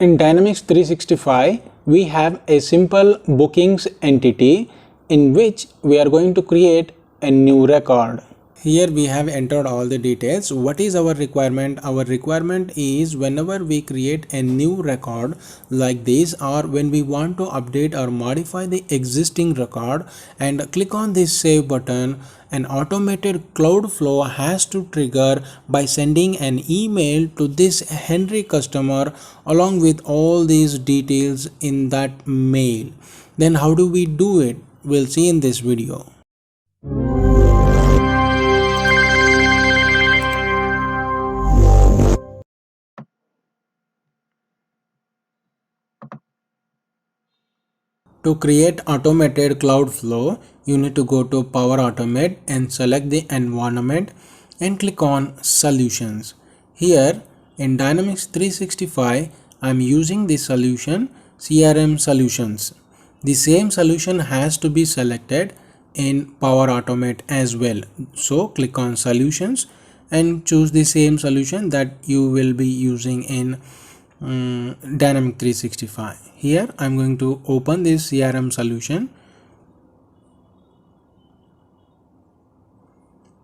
In Dynamics 365, we have a simple bookings entity in which we are going to create a new record. Here we have entered all the details. What is our requirement? Our requirement is whenever we create a new record like this, or when we want to update or modify the existing record and click on this save button, an automated cloud flow has to trigger by sending an email to this Henry customer along with all these details in that mail. Then how do we do it? We'll see in this video. To create automated cloud flow, you need to go to Power Automate and select the environment and click on Solutions. Here in Dynamics 365, I am using the solution CRM Solutions. The same solution has to be selected in Power Automate as well. So click on Solutions and choose the same solution that you will be using in Dynamic 365. Here I'm going to open this CRM solution.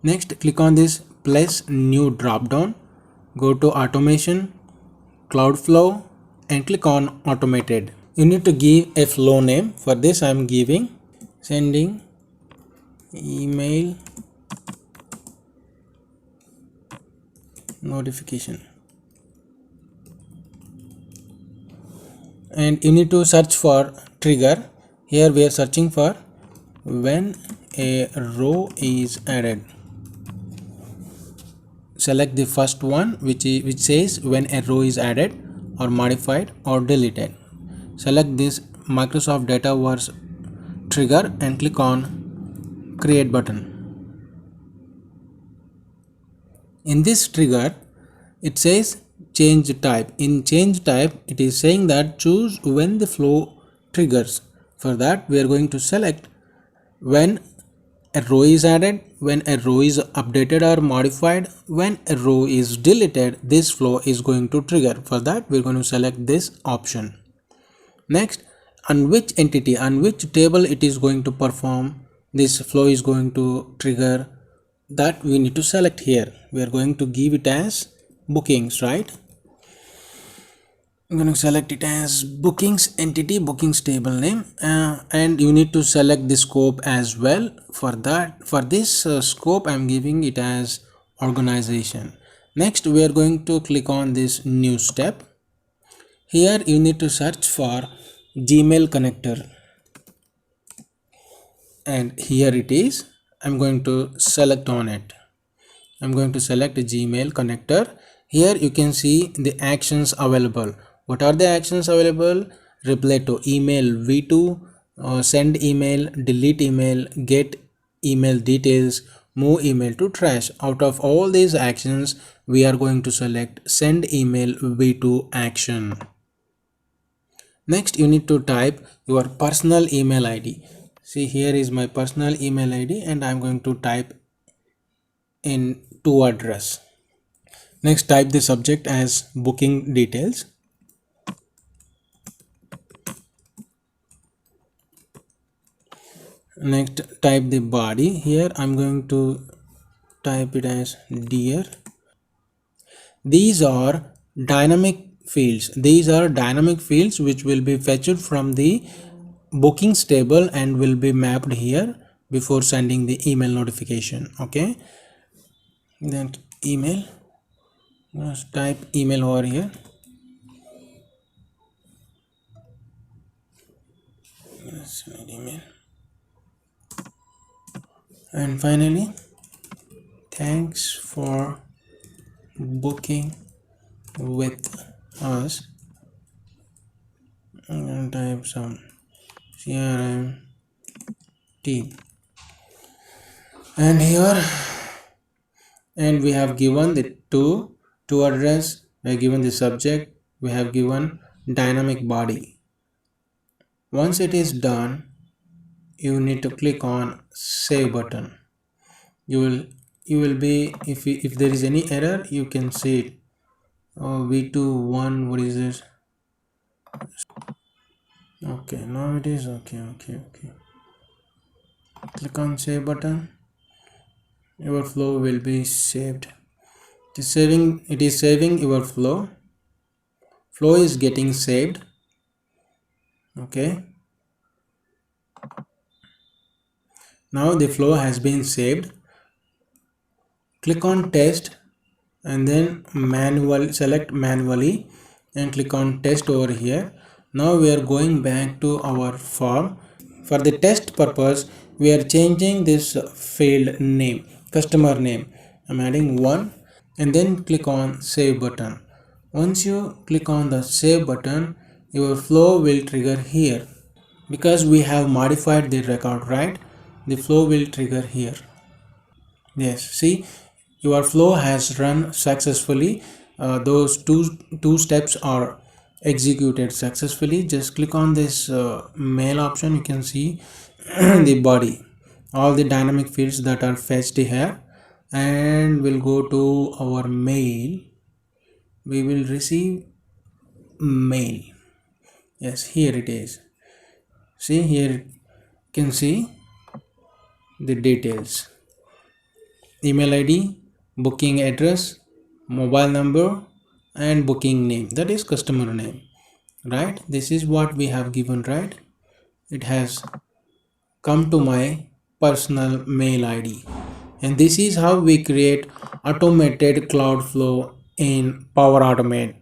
Next, click on this plus new drop down, go to automation, cloud flow and click on automated. You need to give a flow name. For this I'm giving sending email notification. And you need to search for trigger. Here we are searching for when a row is added. Select the first one which says when a row is added or modified or deleted. Select this Microsoft Dataverse trigger and click on create button. In this trigger it says change type. In change type it is saying that choose when the flow triggers. For that we are going to select when a row is added, when a row is updated or modified, when a row is deleted, this flow is going to trigger. For that we are going to select this option. Next, on which entity, on which table it is going to perform, this flow is going to trigger, that we need to select here. We are going to give it as bookings, right? I'm going to select it as bookings entity, bookings table name, and you need to select the scope as well. For this scope I'm giving it as organization. Next we are going to click on this new step. Here you need to search for Gmail connector and here it is. I'm going to select on it. I'm going to select a Gmail connector. Here you can see the actions available. What are the actions available? Reply to email v2, send email, delete email, get email details, move email to trash. Out of all these actions we are going to select send email v2 action. Next you need to type your personal email ID. See, here is my personal email ID and I'm going to type in to address. Next, type the subject as booking details. Next, type the body. Here I'm going to type it as dear. These are dynamic fields. These are dynamic fields which will be fetched from the bookings table and will be mapped here before sending the email notification. Okay, then email, let's type email over here. Let's write email. And finally, thanks for booking with us. I'm going to type some CRM team. And here, and we have given the to address, we have given the subject, we have given dynamic body. Once it is done, you need to click on save button. You will be, if there is any error you can see it. V21, what is this? Okay, now it is okay. Click on save button. Your flow will be saved. It is saving your flow. Flow is getting saved. Okay, now the flow has been saved. Click on test and then select manually and click on test over here. Now we are going back to our form. For the test purpose, we are changing this field name, customer name. I'm adding 1 and then click on save button. Once you click on the save button, your flow will trigger here. Because we have modified the record, right? The flow will trigger here. Yes, see, your flow has run successfully. Those two steps are executed successfully. Just click on this mail option. You can see the body, all the dynamic fields that are fetched here, and we'll go to our mail. We will receive mail. Yes, here it is. See, here you can see the details: email ID, booking address, mobile number, and booking name, that is customer name, right? This is what we have given, right? It has come to my personal mail ID, and this is how we create automated cloud flow in Power Automate.